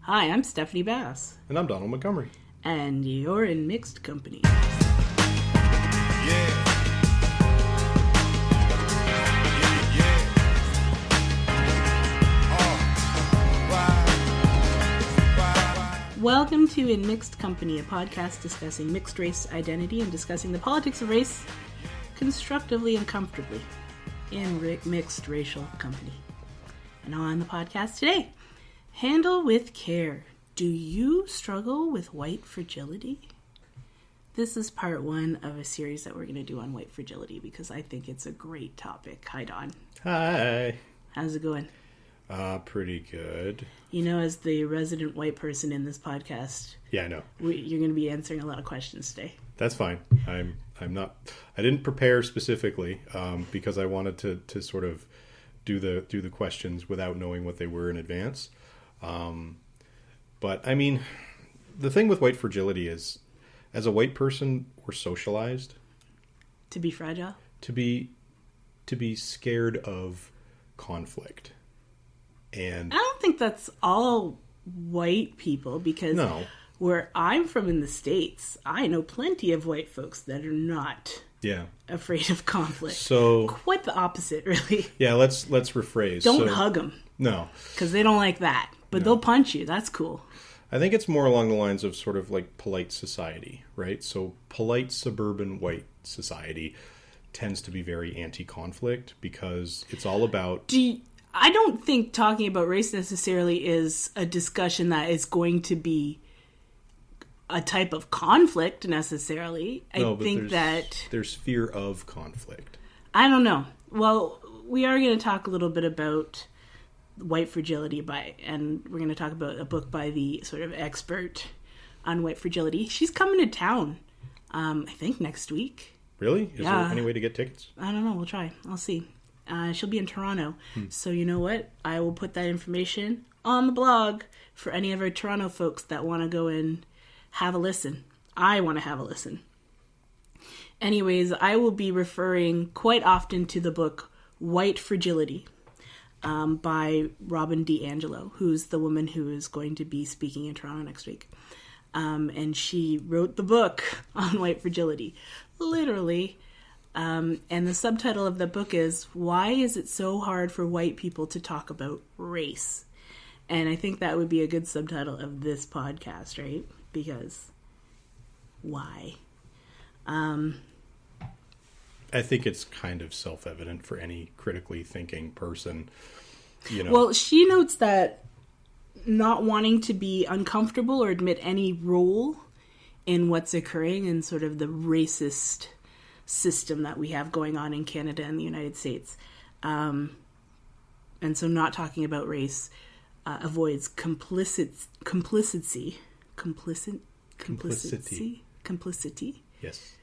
Hi, I'm Stephanie Bass. And I'm Donald Montgomery. And you're in mixed company. Welcome to In Mixed Company, a podcast discussing mixed race identity and discussing the politics of race constructively and comfortably in mixed racial company. And on the podcast today, handle with care. Do you struggle with white fragility? This is part one of a series that we're going to do on white fragility because I think it's a great topic. Hi, Don. Hi. How's it going? Pretty good. You know, as the resident white person in this podcast, yeah, I know. You're going to be answering a lot of questions today. That's fine. I'm not. I didn't prepare specifically because I wanted to sort of do the questions without knowing what they were in advance. But I mean, the thing with white fragility is, as a white person, we're socialized to be fragile, to be scared of conflict. And I don't think that's all white people, because where I'm from in the States, I know plenty of white folks that are not afraid of conflict. So quite the opposite, really. Yeah, let's rephrase. Don't hug them. No. Because they don't like that. But they'll punch you. That's cool. I think it's more along the lines of sort of like polite society, right? So polite suburban white society tends to be very anti-conflict because it's all about... I don't think talking about race necessarily is a discussion that is going to be a type of conflict necessarily. I think that there's fear of conflict. I don't know. Well, we are going to talk a little bit about white fragility and we're going to talk about a book by the sort of expert on white fragility. She's coming to town, I think next week. Really? Is there any way to get tickets? I don't know. We'll try. I'll see. She'll be in Toronto. So you know what? I will put that information on the blog for any of our Toronto folks that want to go and have a listen. I want to have a listen. Anyways, I will be referring quite often to the book White Fragility by Robin DiAngelo, who's the woman who is going to be speaking in Toronto next week. And she wrote the book on white fragility. Literally. And the subtitle of the book is, Why is it so hard for white people to talk about race? And I think that would be a good subtitle of this podcast, right? Because why? I think it's kind of self-evident for any critically thinking person, you know. Well, she notes that not wanting to be uncomfortable or admit any role in what's occurring in sort of the racist system that we have going on in Canada and the United States. And so not talking about race avoids complicity. Yes.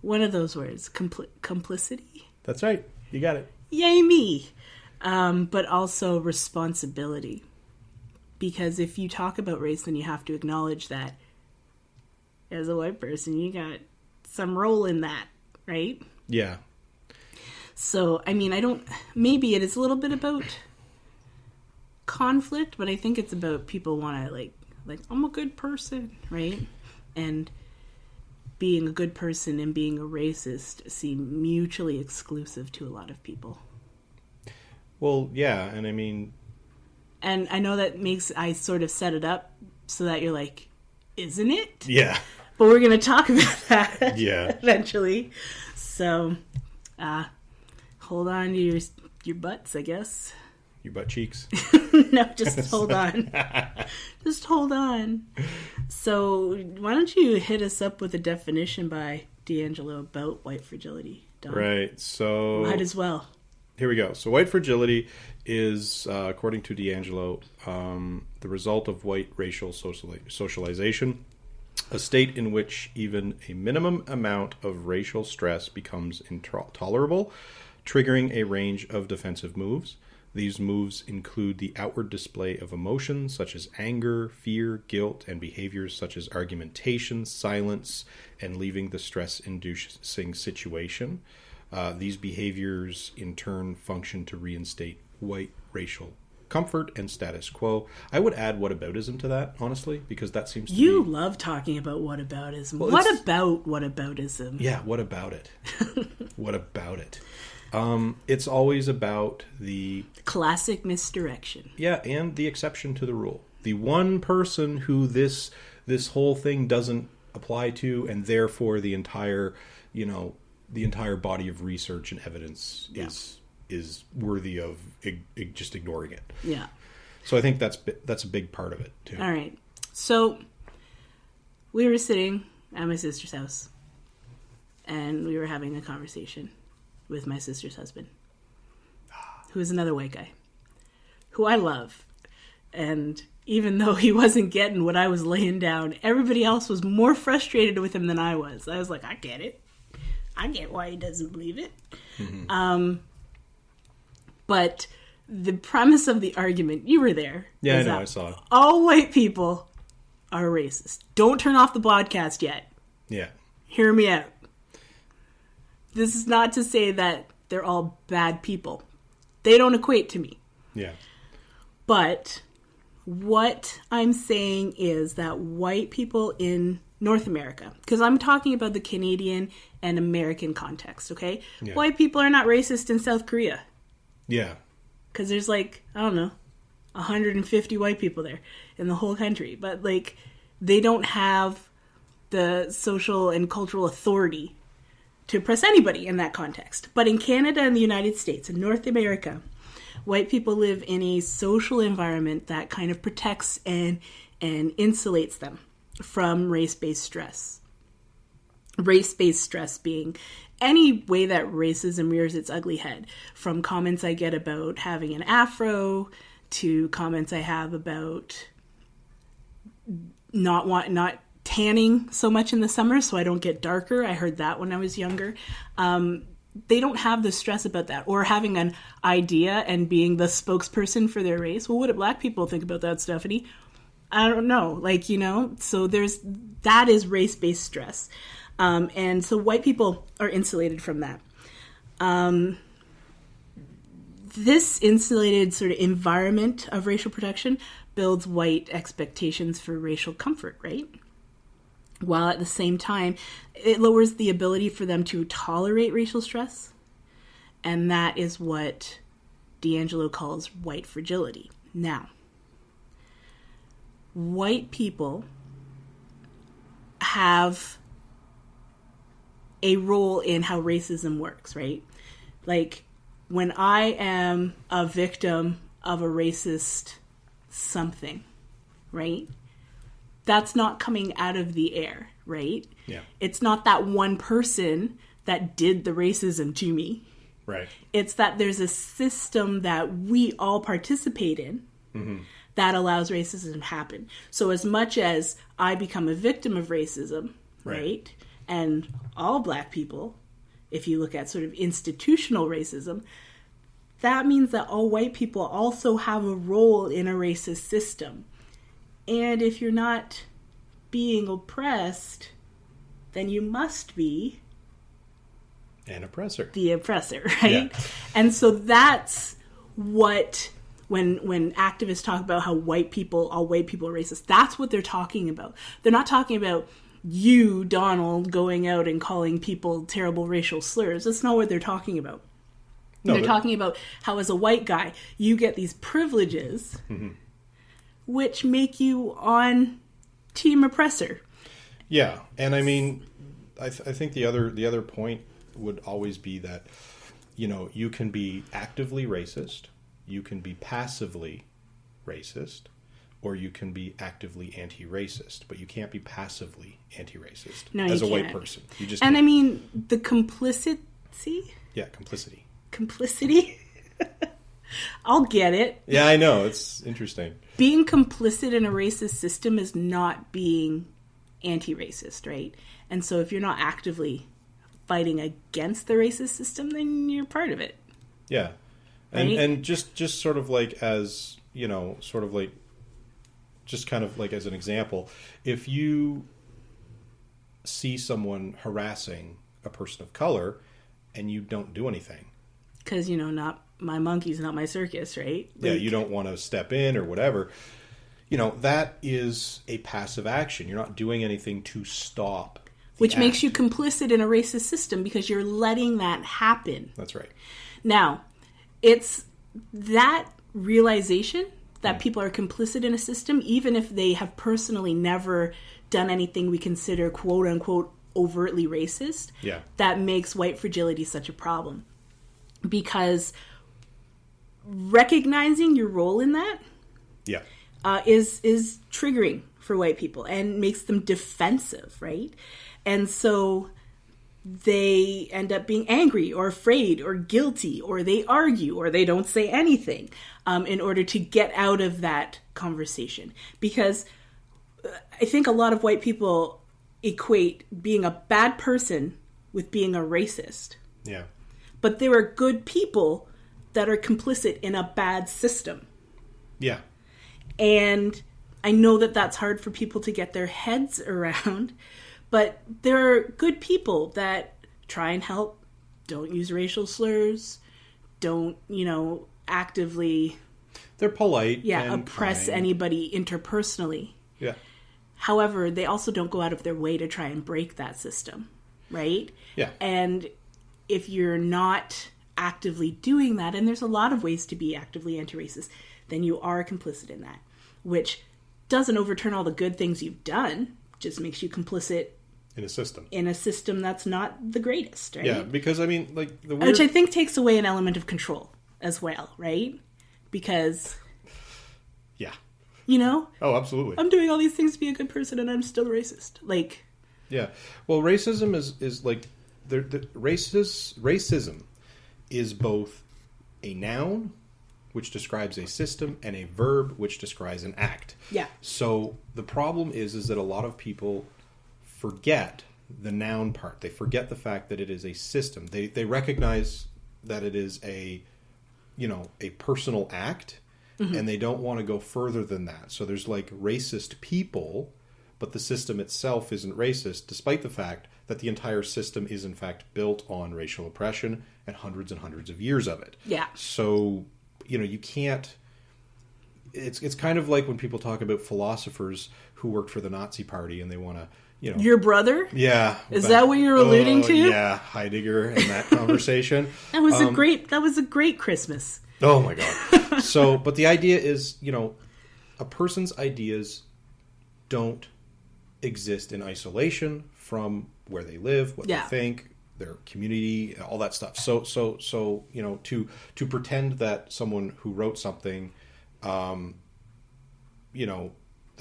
One of those words, complicity. That's right. You got it. Yay me. But also responsibility. Because if you talk about race, then you have to acknowledge that as a white person, you got some role in that. Right? Yeah. So, I mean, maybe it is a little bit about conflict, but I think it's about people want to, like, I'm a good person, right? And being a good person and being a racist seem mutually exclusive to a lot of people. Well, yeah, and I mean... And I know that I sort of set it up so that you're like, isn't it? Yeah. But we're going to talk about that eventually. So, hold on to your butts, I guess. Your butt cheeks? No, just hold on. Just hold on. So, why don't you hit us up with a definition by DiAngelo about white fragility, Don? Right, so... Might as well. Here we go. So white fragility is, according to DiAngelo, the result of white racial socialization, a state in which even a minimum amount of racial stress becomes intolerable, triggering a range of defensive moves. These moves include the outward display of emotions such as anger, fear, guilt, and behaviors such as argumentation, silence, and leaving the stress-inducing situation. These behaviors, in turn, function to reinstate white racial comfort and status quo. I would add whataboutism to that, honestly, because that seems to You be... love talking about whataboutism. Well, what about whataboutism? Yeah, what about it? What about it? It's always about the... Classic misdirection. Yeah, and the exception to the rule. The one person who this whole thing doesn't apply to, and therefore the entire body of research and evidence is worthy of just ignoring it. Yeah. So I think that's a big part of it too. All right. So we were sitting at my sister's house, and we were having a conversation with my sister's husband, who is another white guy, who I love. And even though he wasn't getting what I was laying down, everybody else was more frustrated with him than I was. I was like, I get it. I get why he doesn't believe it. Mm-hmm. But the premise of the argument, you were there. Yeah, I know, I saw it. All white people are racist. Don't turn off the podcast yet. Yeah. Hear me out. This is not to say that they're all bad people. They don't equate to me. Yeah. But what I'm saying is that white people in North America, because I'm talking about the Canadian and American context, okay? Yeah. White people are not racist in South Korea. Yeah. Because there's 150 white people there in the whole country. But they don't have the social and cultural authority to oppress anybody in that context. But in Canada and the United States and North America, white people live in a social environment that kind of protects and insulates them from race-based stress. Race-based stress being any way that racism rears its ugly head, from comments I get about having an afro to comments I have about not tanning so much in the summer so I don't get darker. I heard that when I was younger. They don't have the stress about that, or having an idea and being the spokesperson for their race. Well, what do black people think about that, Stephanie? I don't know. So that is race-based stress. And so white people are insulated from that. This insulated sort of environment of racial protection builds white expectations for racial comfort, right? While at the same time, it lowers the ability for them to tolerate racial stress. And that is what D'Angelo calls white fragility. Now, white people have a role in how racism works, right? When I am a victim of a racist something, right? That's not coming out of the air, right? Yeah. It's not that one person that did the racism to me. Right. It's that there's a system that we all participate in that allows racism to happen. So as much as I become a victim of racism, right? And all black people, if you look at sort of institutional racism, that means that all white people also have a role in a racist system. And if you're not being oppressed, then you must be an oppressor. The oppressor, right? Yeah. And so that's what, when activists talk about how all white people are racist, that's what they're talking about. They're not talking about you, Donald, going out and calling people terrible racial slurs. That's not what they're talking about. No, they're talking about how, as a white guy, you get these privileges which make you on team oppressor. Yeah, and I mean, I think the other point would always be that, you can be actively racist, you can be passively racist, or you can be actively anti-racist, but you can't be passively anti-racist as a white person. You just can't. I mean, the complicity. Yeah, complicity. Complicity. I'll get it. Yeah, I know. It's interesting. Being complicit in a racist system is not being anti-racist, right? And so if you're not actively fighting against the racist system, then you're part of it. Yeah. And just sort of as, just kind of as an example, if you see someone harassing a person of color and you don't do anything. Because, not my monkey's not my circus, right? Yeah, you don't want to step in or whatever. That is a passive action. You're not doing anything to stop the which act. makes you complicit in a racist system because you're letting that happen. That's right. Now, it's that realization that people are complicit in a system, even if they have personally never done anything we consider quote unquote overtly racist, that makes white fragility such a problem. Because recognizing your role in that is triggering for white people and makes them defensive, right? And so they end up being angry or afraid or guilty, or they argue or they don't say anything in order to get out of that conversation. Because I think a lot of white people equate being a bad person with being a racist. Yeah. But there are good people that are complicit in a bad system. Yeah. And I know that that's hard for people to get their heads around, but there are good people that try and help, don't use racial slurs, don't, actively... They're polite. Yeah, and oppress kind. anybody interpersonally. Yeah. However, they also don't go out of their way to try and break that system, right? Yeah. And if you're not actively doing that, and there's a lot of ways to be actively anti-racist, then you are complicit in that, which doesn't overturn all the good things you've done, just makes you complicit in a system that's not the greatest, right? Yeah, because the weird... Which I think takes away an element of control as well, right? Because... Yeah. Oh, absolutely. I'm doing all these things to be a good person and I'm still racist. Yeah. Well, racism is like... Racism is both a noun, which describes a system, and a verb, which describes an act. Yeah. So the problem is that a lot of people forget the noun part. They forget the fact that it is a system. They recognize that it is a personal act, and they don't want to go further than that. So there's racist people, but the system itself isn't racist, despite the fact that the entire system is in fact built on racial oppression and hundreds of years of it. Yeah. So, you can't... It's kind of like when people talk about philosophers who worked for the Nazi Party and they want to, Your brother? Yeah. Is that what you're alluding to? Yeah, Heidegger and that conversation. That was a great Christmas. Oh my God. So, but the idea is, a person's ideas don't exist in isolation from where they live, what they think, their community, all that stuff. So to pretend that someone who wrote something, that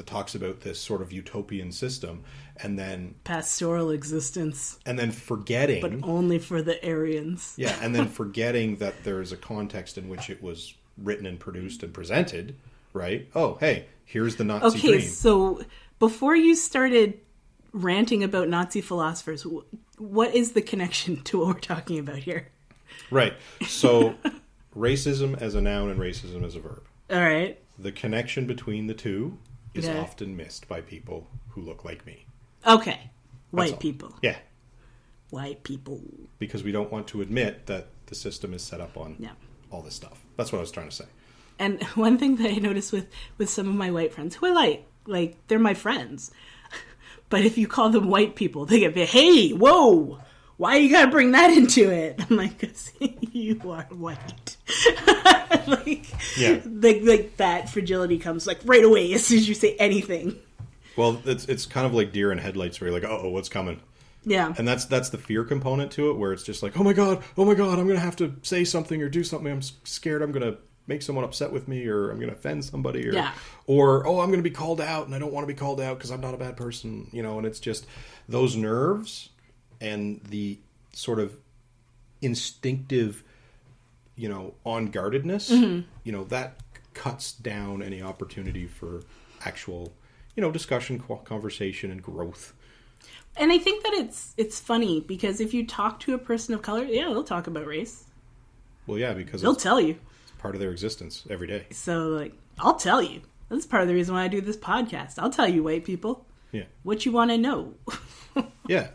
talks about this sort of utopian system, and then pastoral existence, and then forgetting, but only for the Aryans. Yeah, and then forgetting that there's a context in which it was written and produced and presented. Right? Oh, hey, here's the Nazi dream. Okay, so before you started ranting about Nazi philosophers, what is the connection to what we're talking about here? Right. So, racism as a noun and racism as a verb. All right. The connection between the two is often missed by people who look like me. Okay. White people. Yeah. White people. Because we don't want to admit that the system is set up on all this stuff. That's what I was trying to say. And one thing that I noticed with some of my white friends, who I like they're my friends, but if you call them white people, they get, hey, whoa, why you gotta bring that into it? I'm like, 'cause you are white. like that fragility comes right away as soon as you say anything. Well, it's kind of like deer in headlights, where you're like, oh, what's coming? Yeah. And that's the fear component to it, where it's just like, oh my god, I'm gonna have to say something or do something. I'm scared I'm gonna make someone upset with me, or I'm gonna offend somebody, or I'm gonna be called out, and I don't want to be called out because I'm not a bad person, and it's just those nerves and the sort of instinctive, on guardedness, that cuts down any opportunity for actual, discussion, conversation, and growth. And I think that it's funny because if you talk to a person of color, they'll talk about race. Well, yeah, because they'll tell you. It's part of their existence every day. So, I'll tell you. That's part of the reason why I do this podcast. I'll tell you, white people. Yeah. What you want to know. Yeah.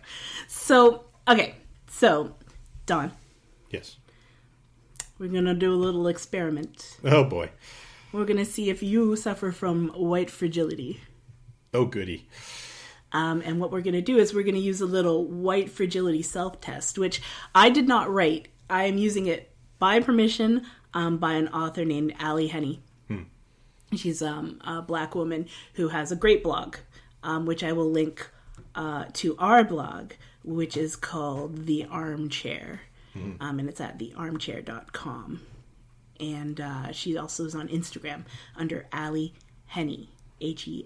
So, okay. So, Don. Yes. We're going to do a little experiment. Oh, boy. We're going to see if you suffer from white fragility. Oh, goody. And what we're going to do is we're going to use a little white fragility self-test, which I did not write. I am using it by permission by an author named Allie Henny. She's a Black woman who has a great blog, which I will link to our blog, which is called The Armchair. And it's at thearmchair.com. And she also is on Instagram under Allie Henny, Henny.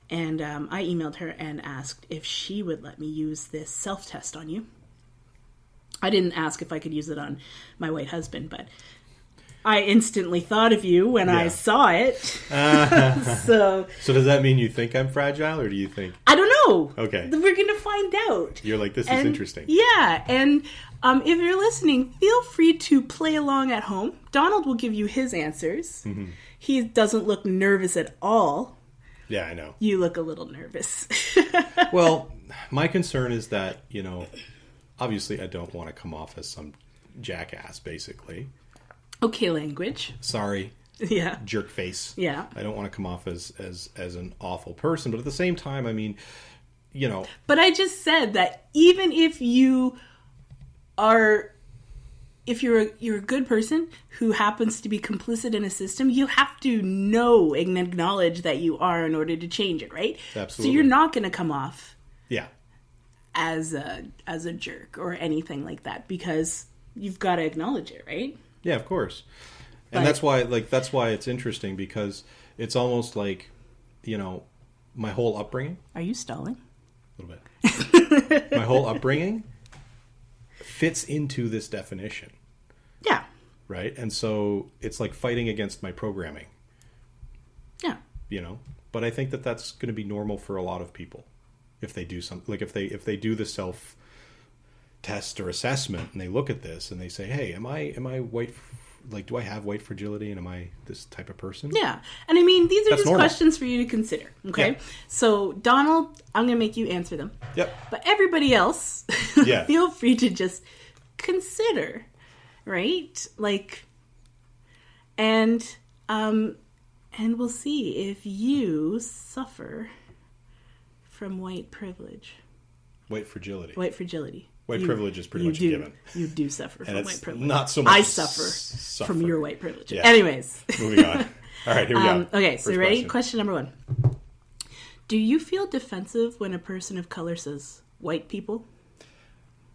And I emailed her and asked if she would let me use this self-test on you. I didn't ask if I could use it on my white husband, but I instantly thought of you when I saw it. So does that mean you think I'm fragile, or do you think... I don't know. Okay. We're going to find out. You're like, this is interesting. Yeah, and if you're listening, feel free to play along at home. Donald will give you his answers. He doesn't look nervous at all. Yeah, I know. You look a little nervous. Well, my concern is that, obviously I don't want to come off as some jackass, basically. Okay, language. Sorry. Yeah. Jerk face. Yeah. I don't want to come off as an awful person, but at the same time, I mean, But I just said that even if you are... If you're a good person who happens to be complicit in a system, you have to know and acknowledge that you are in order to change it, right? Absolutely. So you're not going to come off yeah as a jerk or anything like that, because you've got to acknowledge it, right? Yeah, of course. And that's why it's interesting, because it's almost like, my whole upbringing. Are you stalling? A little bit. My whole upbringing fits into this definition. Yeah. Right? And so it's like fighting against my programming. Yeah. But I think that that's going to be normal for a lot of people if they do something, like if they do the self test or assessment and they look at this and they say, "Hey, am I white, like, do I have white fragility, and am I this type of person?" Yeah. And I mean, these are That's just normal. questions for you to consider, okay? Yeah. So, Donald, I'm going to make you answer them. Yep. But everybody else, Yeah. feel free to just consider, right? Like, and we'll see if you suffer from white privilege. White fragility. White fragility. White privilege is pretty much a given. You do suffer And from it's white privilege. not so much I suffer from your white privilege. Yeah. Anyways. Moving on. All right, here we go. Okay, so First ready? Question number 1. Do you feel defensive when a person of color says white people?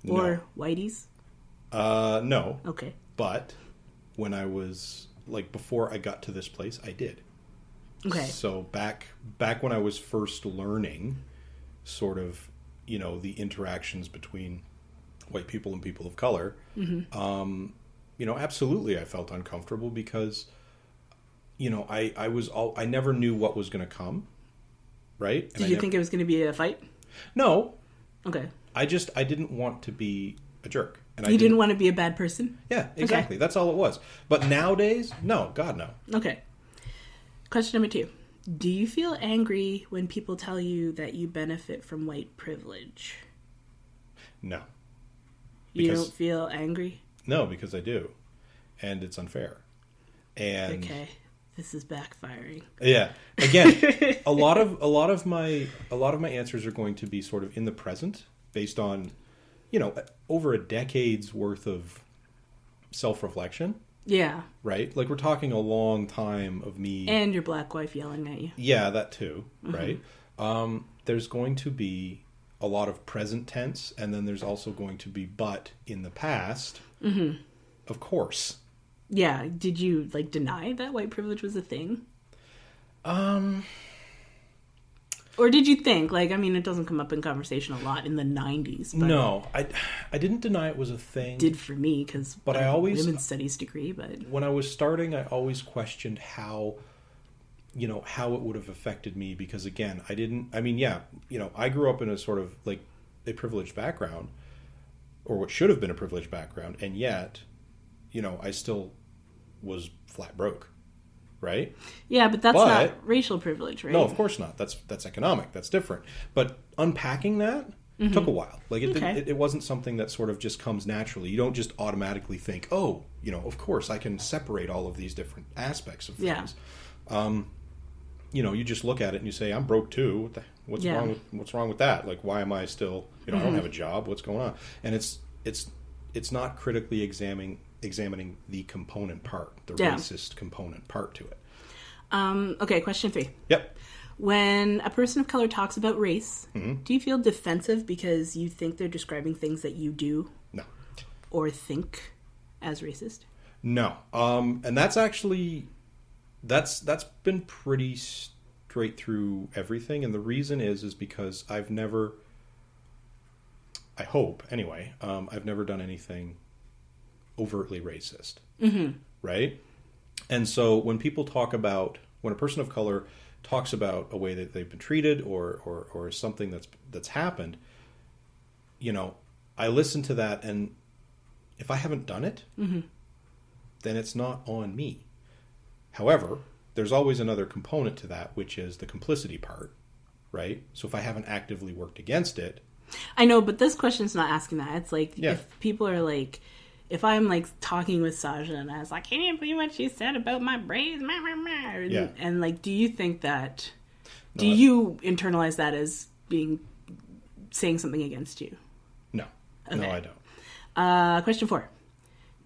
Or whiteys? No. Okay. But when I was, like, before I got to this place, I did. Okay. So back when I was first learning sort of, the interactions between white people and people of color, absolutely I felt uncomfortable because, I never knew what was going to come, right? Did you think it was going to be a fight? No. Okay. I didn't want to be a jerk. And You didn't want to be a bad person? Yeah, exactly. Okay. That's all it was. But nowadays, no, God, no. Okay. Question number 2. Do you feel angry when people tell you that you benefit from white privilege? No. You don't feel angry? No, because I do. And it's unfair. And okay. This is backfiring. Yeah. Again, a lot of my answers are going to be sort of in the present, based on, over a decade's worth of self-reflection. Yeah. Right? Like, we're talking a long time of me. And your black wife yelling at you. Yeah, that too. Right? There's going to be a lot of present tense, and then there's also going to be but in the past. Mm-hmm. Of course. Yeah. Did you, deny that white privilege was a thing? Or did you think, it doesn't come up in conversation a lot in the 90s. But no, I didn't deny it was a thing. Did for me, because I have a women's studies degree. But when I was starting, I always questioned how it would have affected me, because, again, I grew up in a sort of, a privileged background, or what should have been a privileged background, and yet, I still was flat broke. Right? Yeah, but that's not racial privilege, right? No, of course not. That's economic. That's different. But unpacking that, It took a while. Like Okay. it wasn't something that sort of just comes naturally. You don't just automatically think, oh, of course I can separate all of these different aspects of things. Yeah. You just look at it and you say, I'm broke too. What's Yeah. what's wrong with that? Like, why am I still, I don't have a job. What's going on? And it's not critically examining the component part, the racist component part to it. Okay, question 3. Yep. When a person of color talks about race, Mm-hmm. do you feel defensive because you think they're describing things that you do No. or think as racist? No. And that's actually that's been pretty straight through everything, and the reason is because I've never, I hope anyway, I've never done anything overtly racist. Mm-hmm. Right? And so when when a person of color talks about a way that they've been treated or something that's happened, I listen to that, and if I haven't done it, then it's not on me. However, there's always another component to that, which is the complicity part, right? So if I haven't actively worked against it... I know, but this question's not asking that. It's like, Yeah. if people are like, if I'm like talking with Saja and I was like, can you believe what she said about my braids? Yeah. And like, do you think that, No, do you internalize that as saying something against you? No. Okay. No, I don't. Question 4.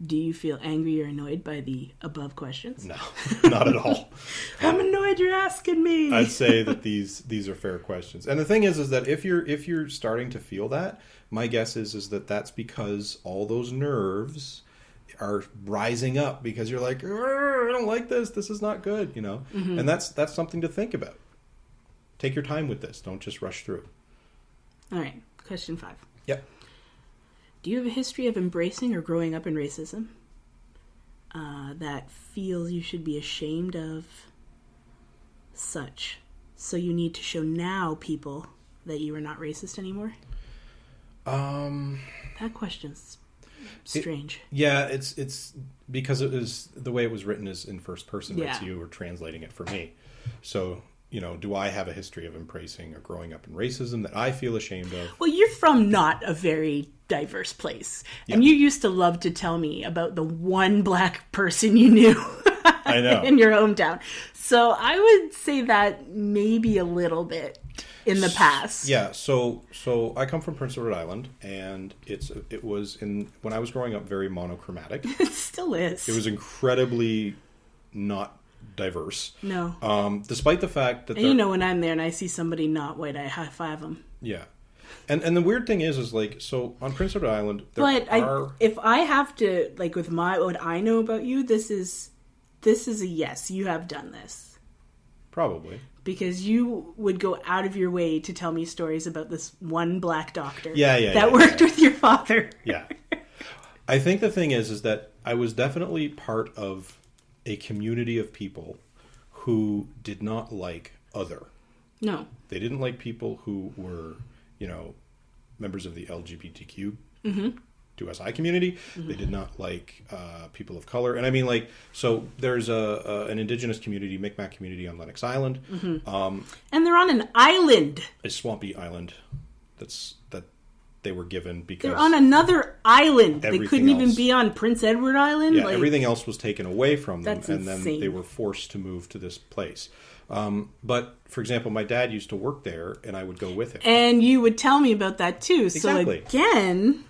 Do you feel angry or annoyed by the above questions? No, not at all. I'm annoyed you're asking me. I'd say that these are fair questions. And the thing is that if you're starting to feel that, my guess is that that's because all those nerves are rising up because you're like, I don't like this. This is not good, And that's something to think about. Take your time with this. Don't just rush through. All right. Question 5. Yep. Do you have a history of embracing or growing up in racism that feels you should be ashamed of such? So you need to show now people that you are not racist anymore? That question's strange. It's because it was the way it was written is in first person, right? Yeah. So you were translating it for me. So, do I have a history of embracing or growing up in racism that I feel ashamed of? Well, you're from not a very diverse place. Yeah. And you used to love to tell me about the one black person you knew I know. in your hometown. So I would say that maybe a little bit in the past. Yeah, so I come from Prince Edward Island, and it was when I was growing up very monochromatic. It still is. It was incredibly not diverse. No. Despite the fact that And when I'm there and I see somebody not white, I high five them. Yeah. And the weird thing is like, so on Prince Edward Island, if I have to, like, with what I know about you, this is a yes. You have done this. Probably. Because you would go out of your way to tell me stories about this one black doctor that worked with your father. Yeah. I think the thing is that I was definitely part of a community of people who did not like other. No. They didn't like people who were, members of the LGBTQ QSI community. Mm-hmm. They did not like people of color. And I mean, like, so there's an indigenous community, Mi'kmaq community on Lennox Island. Mm-hmm. And they're on an island. A swampy island that they were given because... They're on another island. They couldn't even else, be on Prince Edward Island. Yeah, everything else was taken away from them. That's and insane. Then they were forced to move to this place. But, for example, my dad used to work there, and I would go with him. And you would tell me about that, too. Exactly. So, again...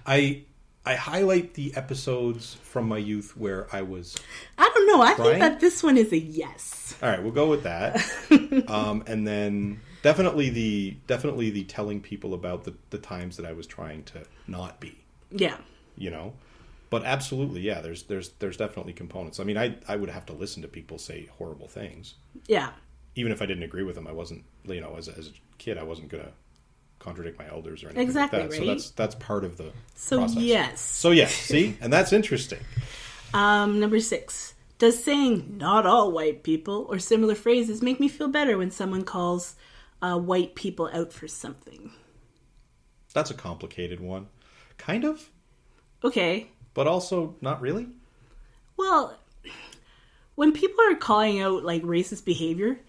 I highlight the episodes from my youth where I was... I don't know. I crying. think that this one is a yes. All right, we'll go with that. And then definitely the telling people about the times that I was trying to not be. Yeah. But absolutely, yeah, there's definitely components. I mean, I would have to listen to people say horrible things. Yeah. Even if I didn't agree with them, I wasn't, as a kid, I wasn't going to contradict my elders or anything exactly, like that. Right? So that's part of the so process. Yes. So yes, see? And that's interesting. Number 6. Does saying not all white people or similar phrases make me feel better when someone calls white people out for something? That's a complicated one. Kind of. Okay. But also not really. Well, when people are calling out like racist behavior,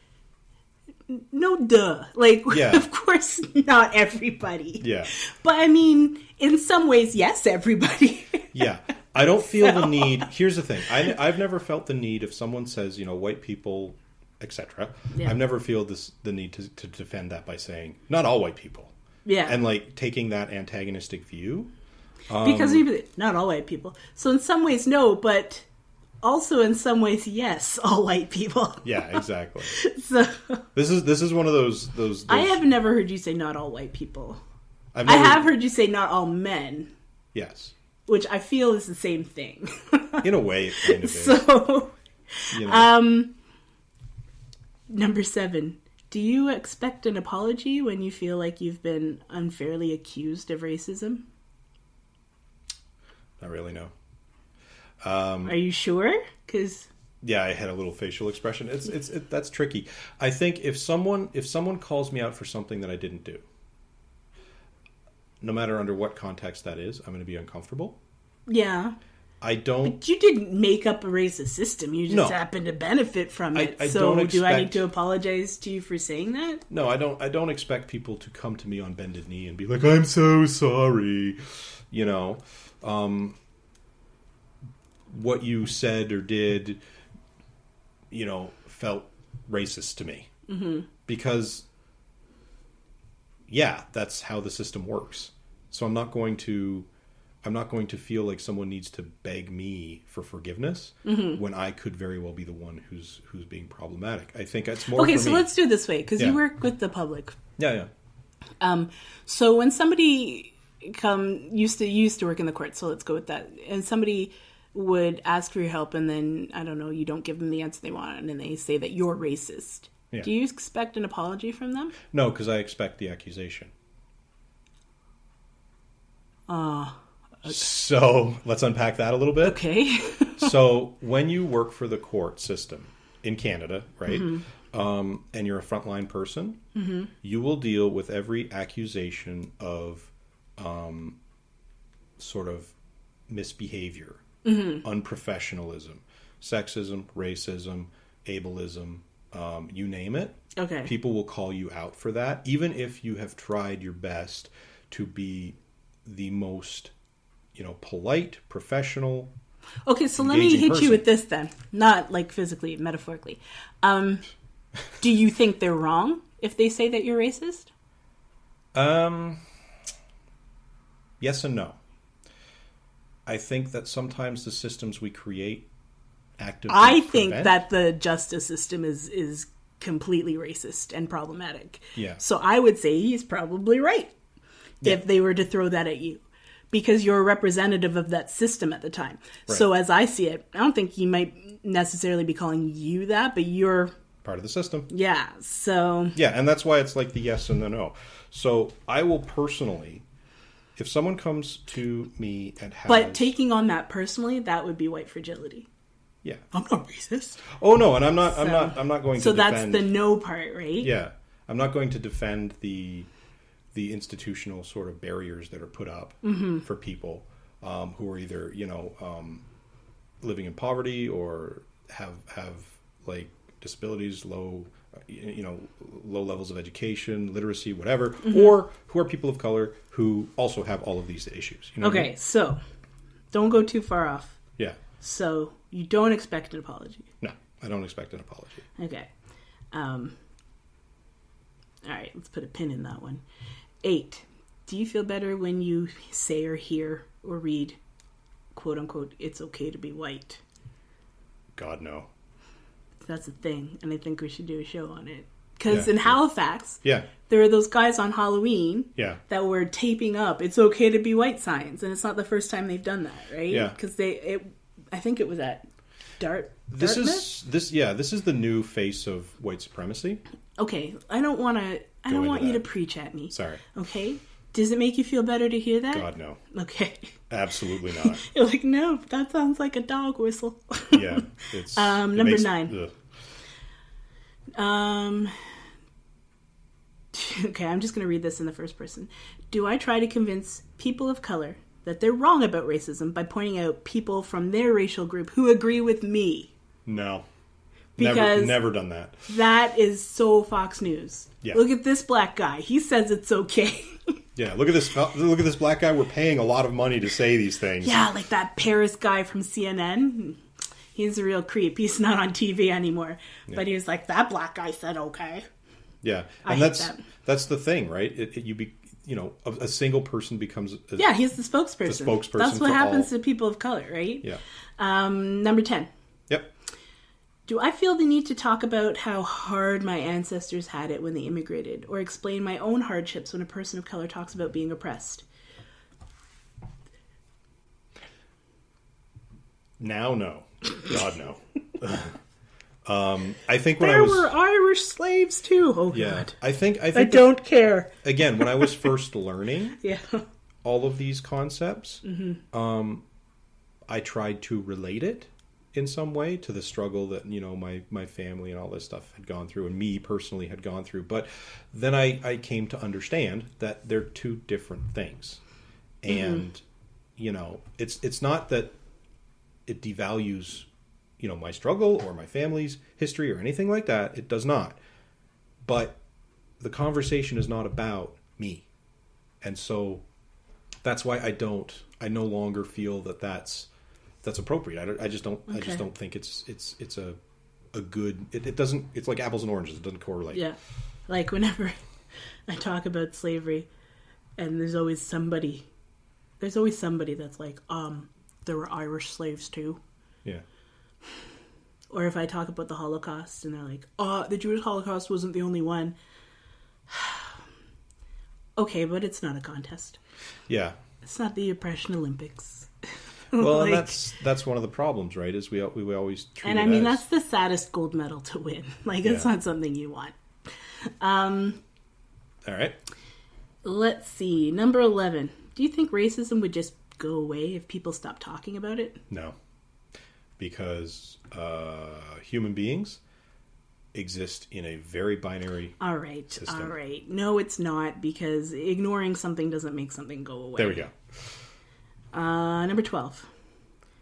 no duh. Like, Yeah. of course not everybody. Yeah. But I mean, in some ways, yes, everybody. Yeah. I don't feel the need. Here's the thing. I've never felt the need if someone says, white people, etc. Yeah. I've never feel the need to defend that by saying, not all white people. Yeah. And like taking that antagonistic view. Because not all white people. So in some ways, no, but also in some ways, yes, all white people. Yeah, exactly. So this is one of those. I have never heard you say not all white people. I have heard you say not all men. Yes. Which I feel is the same thing. In a way, it kind of is. So, number 7. Do you expect an apology when you feel like you've been unfairly accused of racism? Not really, no. Are you sure? Because yeah, I had a little facial expression. That's tricky. I think if someone calls me out for something that I didn't do, no matter under what context that is, I'm going to be uncomfortable. Yeah. But you didn't make up a racist system. You just happened to benefit from it. Do I need to apologize to you for saying that? No, I don't expect people to come to me on bended knee and be like, "I'm so sorry." What you said or did, felt racist to me. Mm-hmm. Because, yeah, that's how the system works. So I'm not going to feel like someone needs to beg me for forgiveness when I could very well be the one who's being problematic. I think that's more. Okay, for so me. let's do it this way because you work with the public. Yeah. So when somebody used to work in the court, so let's go with that, and somebody would ask for your help, and then I don't know, you don't give them the answer they want, and then they say that you're racist. Yeah. Do you expect an apology from them? No, because I expect the accusation. Okay. So let's unpack that a little bit. Okay. So when you work for the court system in Canada, right, and you're a frontline person, you will deal with every accusation of sort of misbehavior, unprofessionalism, sexism, racism, ableism, you name it. Okay. People will call you out for that, even if you have tried your best to be the most polite, professional. Okay, so let me hit you with this then. Not like physically, metaphorically. Do you think they're wrong if they say that you're racist? Yes and no. I think that sometimes the systems we create actively think that the justice system is completely racist and problematic. Yeah. So I would say he's probably right if they were to throw that at you. Because you're a representative of that system at the time. Right. So as I see it, I don't think he might necessarily be calling you that, but you're part of the system. Yeah, so... Yeah, and that's why it's like the yes and the no. So I will personally, if someone comes to me and has... But taking on that personally, that would be white fragility. Yeah. I'm not racist. Oh, no, and I'm not going to defend... So that's the no part, right? Yeah. I'm not going to defend the institutional sort of barriers that are put up for people who are either, living in poverty or have like disabilities, low levels of education, literacy, whatever, or who are people of color who also have all of these issues. You know what I mean? So don't go too far off. Yeah. So you don't expect an apology. No, I don't expect an apology. Okay. All right, let's put a pin in that one. 8. Do you feel better when you say or hear or read, quote unquote, it's okay to be white? God, no. That's a thing, and I think we should do a show on it. Because in Halifax, there are those guys on Halloween that were taping up "It's okay to be white" signs, and it's not the first time they've done that, right? Yeah. Because I think it was at Dartmouth. This is the new face of white supremacy. Okay, I don't want you to preach at me. Sorry. Okay? Does it make you feel better to hear that? God, no. Okay. Absolutely not. You're like, no, that sounds like a dog whistle. Yeah. It's number 9. Okay, I'm just going to read this in the first person. Do I try to convince people of color that they're wrong about racism by pointing out people from their racial group who agree with me? No. Because never done that. That is so Fox News. Yeah. Look at this black guy. He says it's okay. Yeah, look at this black guy. We're paying a lot of money to say these things. Yeah, like that Paris guy from CNN. He's a real creep. He's not on TV anymore. Yeah. But he was like, that black guy said okay. Yeah, and that's the thing, right? A single person becomes he's the spokesperson. That's what happens to people of color, right? Yeah. Number 10. Yep. Do I feel the need to talk about how hard my ancestors had it when they immigrated, or explain my own hardships when a person of color talks about being oppressed? Now, no. God, no. I think when there were Irish slaves too. Oh yeah, God! I think I don't care. Again, when I was first learning, yeah, all of these concepts, I tried to relate it in some way to the struggle that my family and all this stuff had gone through, and me personally had gone through. But then I came to understand that they're two different things, and it's not that it devalues my struggle or my family's history or anything like that. It does not. But the conversation is not about me. And so that's why I no longer feel that that's appropriate. I just don't think it's a good, it doesn't, it's like apples and oranges. It doesn't correlate. Yeah. Like whenever I talk about slavery and there's always somebody that's like, there were Irish slaves too. Yeah. Or if I talk about the Holocaust and they're like, the Jewish Holocaust wasn't the only one. Okay, but it's not a contest. Yeah. It's not the Oppression Olympics. Well, and that's one of the problems, right? Is we always treat and I mean, that's the saddest gold medal to win. Like, it's not something you want. All right. Let's see. Number 11. Do you think racism would just go away if people stopped talking about it? No. Because human beings exist in a very binary system. All right. No, it's not, because ignoring something doesn't make something go away. There we go. Number 12.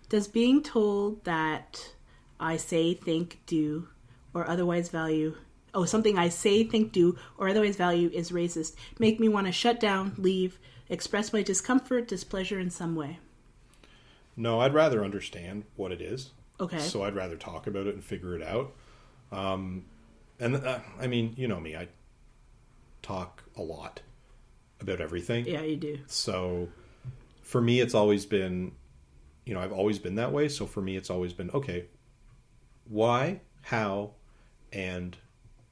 Does being told that I say, think, do, or otherwise value... Oh, something I say, think, do, or otherwise value is racist make me want to shut down, leave, express my discomfort, displeasure in some way? No, I'd rather understand what it is. Okay. So I'd rather talk about it and figure it out. I mean, you know me, I talk a lot about everything. Yeah, you do. So for me, it's always been, I've always been that way. So for me, it's always been, okay, why, how, and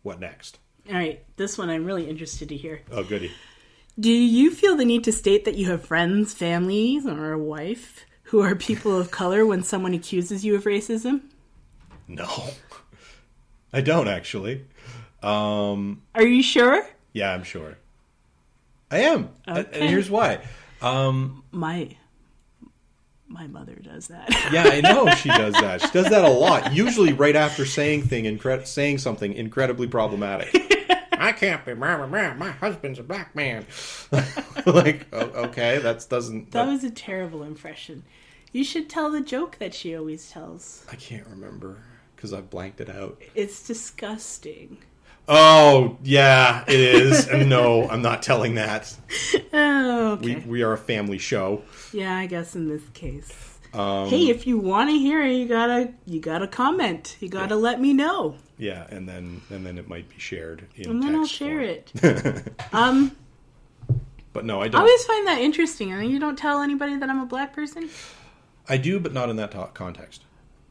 what next? All right. This one I'm really interested to hear. Oh, goody. Do you feel the need to state that you have friends, families, or a wife who are people of color when someone accuses you of racism? No. I don't, actually. Are you sure? Yeah, I'm sure. I am. Okay. And here's why. My mother does that. Yeah, I know she does that. She does that a lot. Usually right after saying something incredibly problematic. I can't be my husband's a black man. Like, okay, that was a terrible impression. You should tell the joke that she always tells. I can't remember because I've blanked it out. It's disgusting. Oh, yeah, it is. And no, I'm not telling that. Oh, okay. We are a family show. Yeah, I guess in this case. Hey, if you want to hear it, you gotta comment. You gotta let me know. Yeah, and then it might be shared in and then text I'll share form. It. But no, I don't. I always find that interesting. I mean, you don't tell anybody that I'm a black person? I do, but not in that context.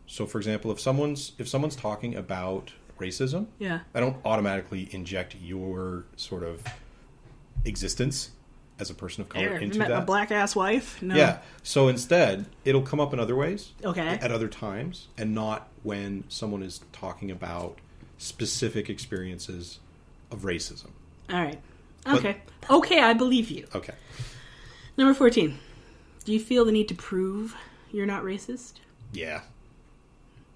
So, for example, if someone's talking about racism, yeah, I don't automatically inject your sort of existence as a person of color into that. A black ass wife? No. Yeah. So instead, it'll come up in other ways. Okay. At other times, and not when someone is talking about specific experiences of racism. All right. Okay. Okay, I believe you. Okay. Number 14. Do you feel the need to prove you're not racist? Yeah.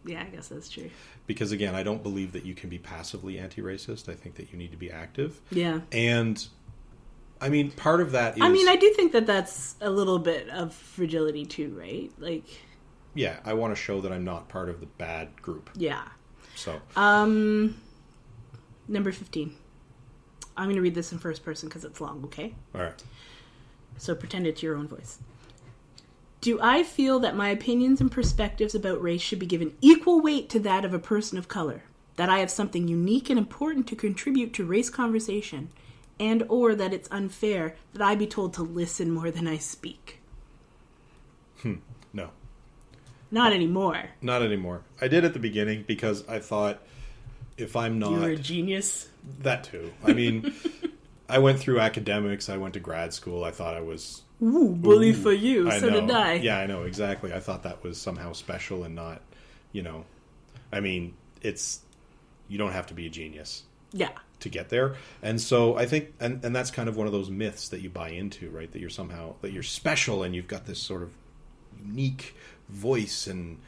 Yeah, I guess that's true. Because, again, I don't believe that you can be passively anti-racist. I think that you need to be active. Yeah. And, I mean, part of that is... I mean, I do think that that's a little bit of fragility, too, right? Like... Yeah, I want to show that I'm not part of the bad group. Yeah. So, number 15. I'm going to read this in first person because it's long, okay? all right. So pretend it's your own voice. Do I feel that my opinions and perspectives about race should be given equal weight to that of a person of color? That I have something unique and important to contribute to race conversation? And or that it's unfair that I be told to listen more than I speak? No. Not anymore. Not anymore. I did at the beginning because I thought if I'm not... You were a genius? That too. I mean, I went through academics. I went to grad school. I thought I was... Ooh, bully for you. So know. did I. Yeah, I know, exactly. I thought that was somehow special and not, I mean, it's... You don't have to be a genius. Yeah. To get there. And so I think, and that's kind of one of those myths that you buy into, right? That you're special and you've got this sort of unique voice and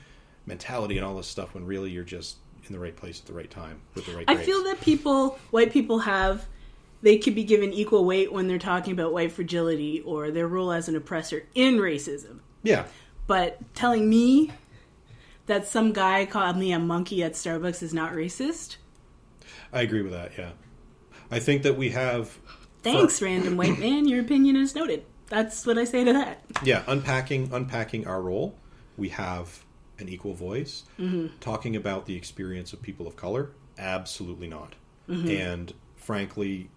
mentality and all this stuff when really you're just in the right place at the right time with the right grades. I feel that white people they could be given equal weight when they're talking about white fragility or their role as an oppressor in racism. Yeah. But telling me that some guy called me a monkey at Starbucks is not racist? I agree with that, yeah. I think that we have... Thanks, random white man. Your opinion is noted. That's what I say to that. Yeah, unpacking our role. We have an equal voice. Mm-hmm. Talking about the experience of people of color, absolutely not. Mm-hmm. And frankly,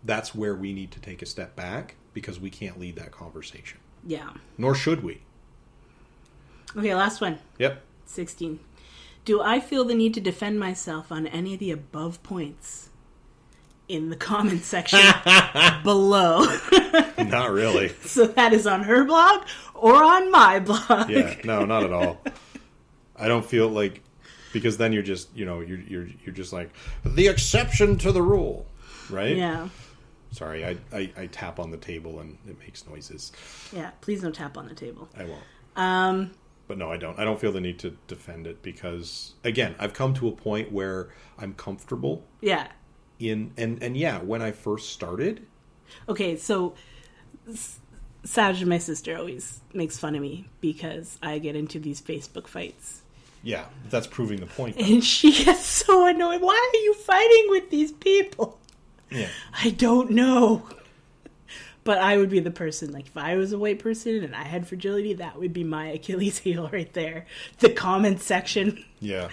that's where we need to take a step back because we can't lead that conversation. Yeah. Nor should we. Okay, last one. Yep. 16. Do I feel the need to defend myself on any of the above points? In the comment section below. Not really. So that is on her blog or on my blog. Yeah, no, not at all. I don't feel like, because then you're just, you're just like the exception to the rule, right? Yeah. Sorry, I tap on the table and it makes noises. Yeah, please don't tap on the table. I won't. But no, I don't. I don't feel the need to defend it because, again, I've come to a point where I'm comfortable. Yeah. And yeah, when I first started. Okay, so Saj, my sister, always makes fun of me because I get into these Facebook fights. Yeah, that's proving the point. Though. And she gets so annoyed. Why are you fighting with these people? Yeah. I don't know. But I would be the person, like, if I was a white person and I had fragility, that would be my Achilles heel right there. The comment section. Yeah.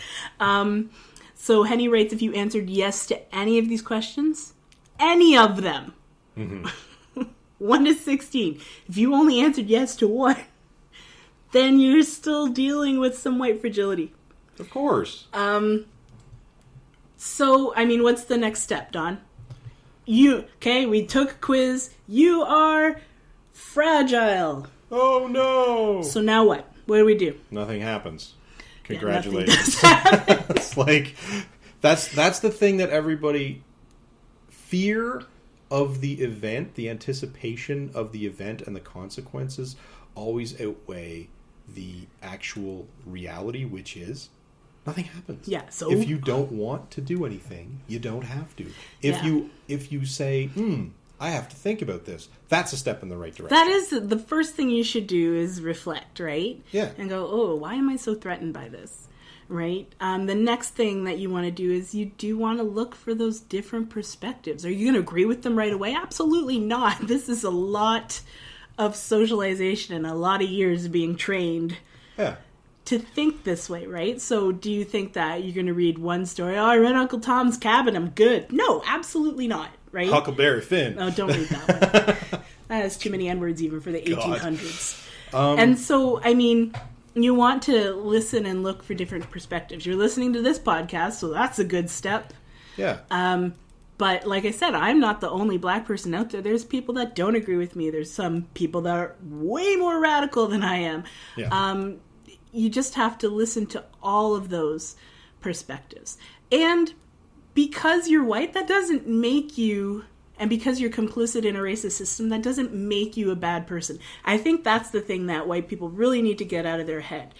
So Henny writes, if you answered yes to any of these questions, any of them, 1 to 16, if you only answered yes to one, then you're still dealing with some white fragility. Of course. So, I mean, what's the next step, Don? We took a quiz. You are fragile. Oh, no. So now what? What do we do? Nothing happens. Congratulations. Yeah, It's like, that's the thing that everybody... Fear of the event, the anticipation of the event and the consequences always outweigh the actual reality, which is... Nothing happens. Yeah, so if you don't want to do anything, you don't have to. If you say, I have to think about this, that's a step in the right direction. That is the first thing you should do is reflect, right? Yeah. And go, oh, why am I so threatened by this? Right? The next thing that you want to do is you do want to look for those different perspectives. Are you going to agree with them right away? Absolutely not. This is a lot of socialization and a lot of years of being trained. Yeah. To think this way, right? So do you think that you're going to read one story, oh, I read Uncle Tom's Cabin, I'm good? No, absolutely not, right? Huckleberry Finn. Oh, don't read that one. That has too many N-words even for the 1800s. And so, I mean, you want to listen and look for different perspectives. You're listening to this podcast, so that's a good step. Yeah. But like I said, I'm not the only black person out there. There's people that don't agree with me. There's some people that are way more radical than I am. Yeah. You just have to listen to all of those perspectives. And because you're white, that doesn't make you, and because you're complicit in a racist system, that doesn't make you a bad person. I think that's the thing that white people really need to get out of their head.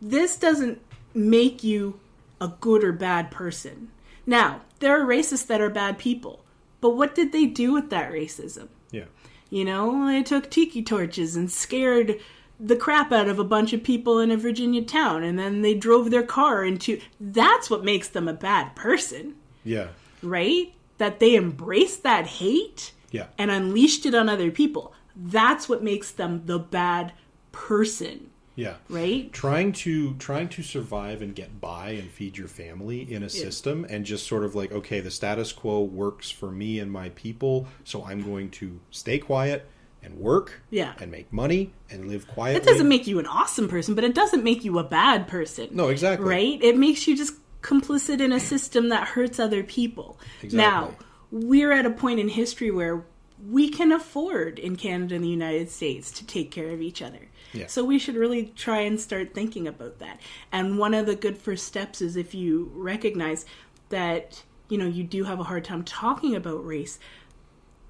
This doesn't make you a good or bad person. Now, there are racists that are bad people, but what did they do with that racism? Yeah. They took tiki torches and scared the crap out of a bunch of people in a Virginia town, and then they drove their car into... That's what makes them a bad person. Yeah. Right? That they embraced that hate and unleashed it on other people. That's what makes them the bad person. Yeah. Right? Trying to survive and get by and feed your family in a system, and just sort of like, okay, the status quo works for me and my people, so I'm going to stay quiet and work and make money and live quietly. It doesn't make you an awesome person, but it doesn't make you a bad person. No, exactly. Right? It makes you just complicit in a system that hurts other people. Exactly. Now, we're at a point in history where we can afford in Canada and the United States to take care of each other. Yeah. So we should really try and start thinking about that. And one of the good first steps is if you recognize that, you know, you do have a hard time talking about race,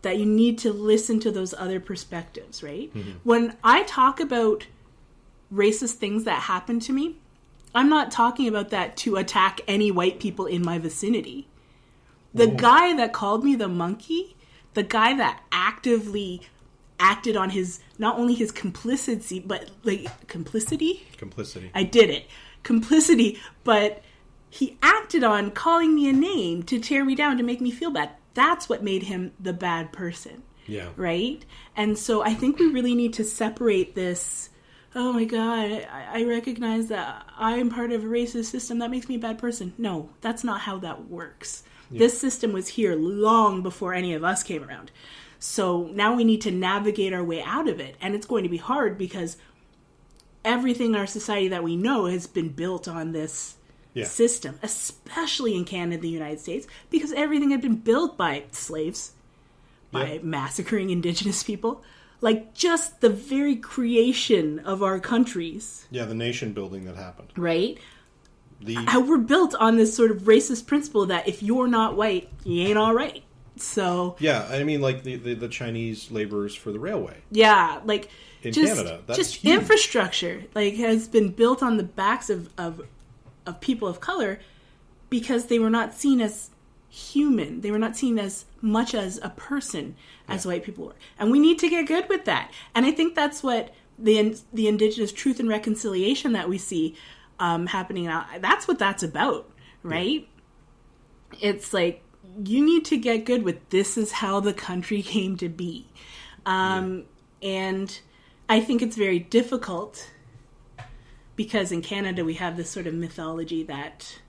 that you need to listen to those other perspectives, right? Mm-hmm. When I talk about racist things that happen to me, I'm not talking about that to attack any white people in my vicinity. The guy that called me the monkey, the guy that actively acted on his, not only his complicity, but like complicity? Complicity. I did it. Complicity, but he acted on calling me a name to tear me down, to make me feel bad. That's what made him the bad person. Yeah. Right? And so I think we really need to separate this, oh my God, I recognize that I'm part of a racist system that makes me a bad person. No, that's not how that works. Yeah. This system was here long before any of us came around. So now we need to navigate our way out of it. And it's going to be hard because everything in our society that we know has been built on this system, especially in Canada and the United States, because everything had been built by slaves, by massacring Indigenous people. Like, just the very creation of our countries. Yeah, the nation building that happened. Right? How we're built on this sort of racist principle that if you're not white, you ain't all right. So... Yeah, I mean, like the Chinese laborers for the railway. Yeah, like... In Canada, that's just huge. Infrastructure, like, has been built on the backs of people of color because they were not seen as human. They were not seen as much as a person as white people were. And we need to get good with that. And I think that's what the Indigenous Truth and Reconciliation that we see happening now, that's what that's about, right? Yeah. It's like, you need to get good with this is how the country came to be. And I think it's very difficult because in Canada we have this sort of mythology that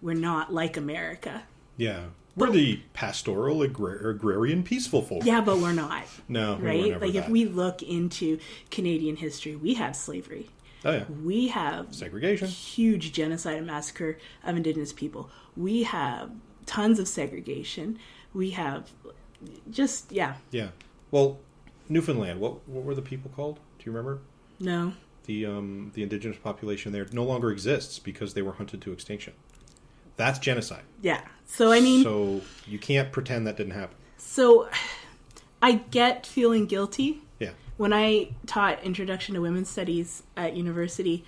we're not like America. Yeah. We're the pastoral, agrarian, peaceful folk. Yeah, but we're not. No, right? Like, if we look into Canadian history, we have slavery. Oh, yeah. We have segregation. Huge genocide and massacre of Indigenous people. We have tons of segregation. We have just, Yeah. Well, Newfoundland, what were the people called? Do you remember? No. The Indigenous population there no longer exists because they were hunted to extinction. That's genocide. Yeah. So, I mean... So, you can't pretend that didn't happen. So, I get feeling guilty. Yeah. When I taught Introduction to Women's Studies at university,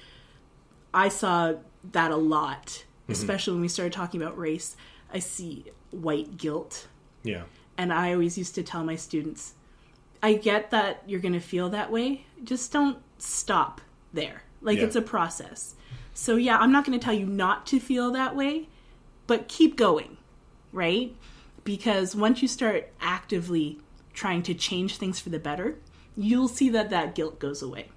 I saw that a lot, especially when we started talking about race. I see white guilt. Yeah. And I always used to tell my students, I get that you're going to feel that way. Just don't stop there. Like, it's a process. So, yeah, I'm not going to tell you not to feel that way, but keep going, right? Because once you start actively trying to change things for the better, you'll see that guilt goes away.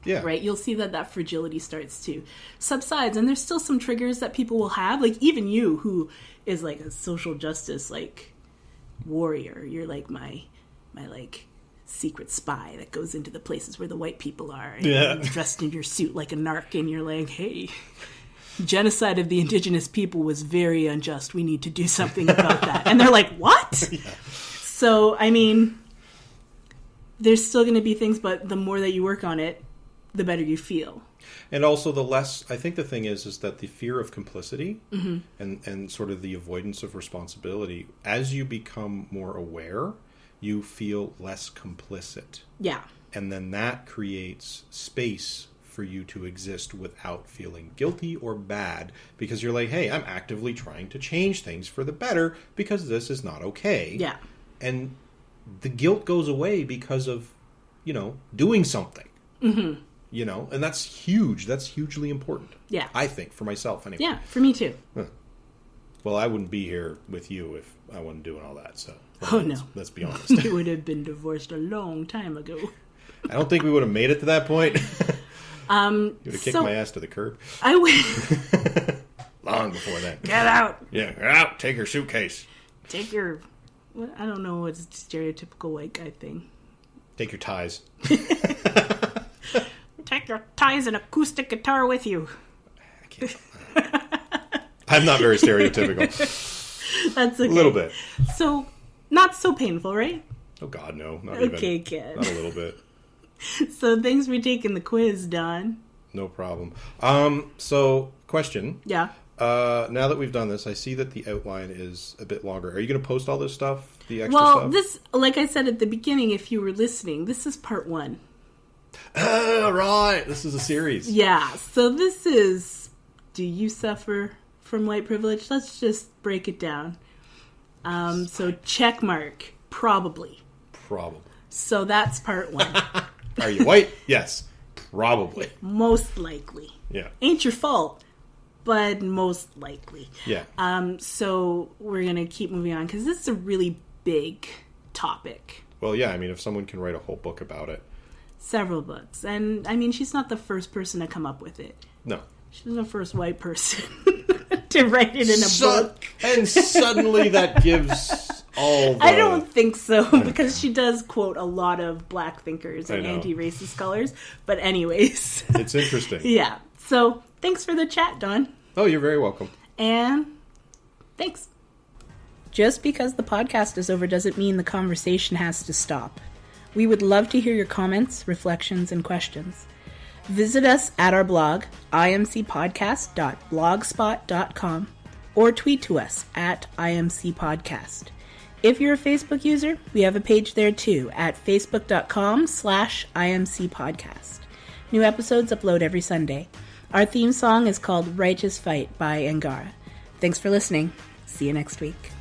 Yeah. Right? You'll see that fragility starts to subsides. And there's still some triggers that people will have. Like, even you, who is like a social justice, like, warrior. You're like my like, secret spy that goes into the places where the white people are. And you're dressed in your suit like a narc. And you're like, hey, genocide of the Indigenous people was very unjust. We need to do something about that. And they're like, what? Yeah. So, I mean, there's still going to be things, but the more that you work on it, the better you feel. And also the less, I think the thing is that the fear of complicity and sort of the avoidance of responsibility, as you become more aware, you feel less complicit. Yeah. And then that creates space for you to exist without feeling guilty or bad, because you're like, hey, I'm actively trying to change things for the better because this is not okay. Yeah. And the guilt goes away because of, doing something. Mm-hmm. You know, and that's huge. That's hugely important. Yeah. I think, for myself anyway. Yeah, for me too. Huh. Well, I wouldn't be here with you if I wasn't doing all that, so. Oh, no. Let's be honest. We would have been divorced a long time ago. I don't think we would have made it to that point. You would have kicked my ass to the curb. I would. Long before that. Get out. Yeah, get out. Take your suitcase. Take your... I don't know what's a stereotypical white guy thing. Take your ties. Take your ties and acoustic guitar with you. I can't. I'm not very stereotypical. That's okay. A little bit. So, not so painful, right? Oh, God, no. Not Okay, even. kid. Not a little bit. So, thanks for taking the quiz, Don. No problem. So, question. Yeah. Now that we've done this, I see that the outline is a bit longer. Are you going to post all this stuff? The extra stuff? Well, this, like I said at the beginning, if you were listening, this is part 1. Oh, right. This is a series. Yeah. So, this is, do you suffer from white privilege? Let's just break it down. So, check mark. Probably. Probably. So, that's part 1. Are you white? Yes. Probably. Most likely. Yeah. Ain't your fault, but most likely. Yeah. So we're going to keep moving on because this is a really big topic. Well, yeah, I mean, if someone can write a whole book about it. Several books. And, I mean, she's not the first person to come up with it. No. She's the first white person to write it in a book. And suddenly that gives all the... I don't think so, because she does quote a lot of black thinkers and anti-racist scholars. But anyways. It's interesting. Yeah. So, thanks for the chat, Don. Oh, you're very welcome. And thanks. Just because the podcast is over doesn't mean the conversation has to stop. We would love to hear your comments, reflections, and questions. Visit us at our blog, imcpodcast.blogspot.com, or tweet to us at imcpodcast. If you're a Facebook user, we have a page there too at facebook.com/imcpodcast. New episodes upload every Sunday. Our theme song is called Righteous Fight by Angara. Thanks for listening. See you next week.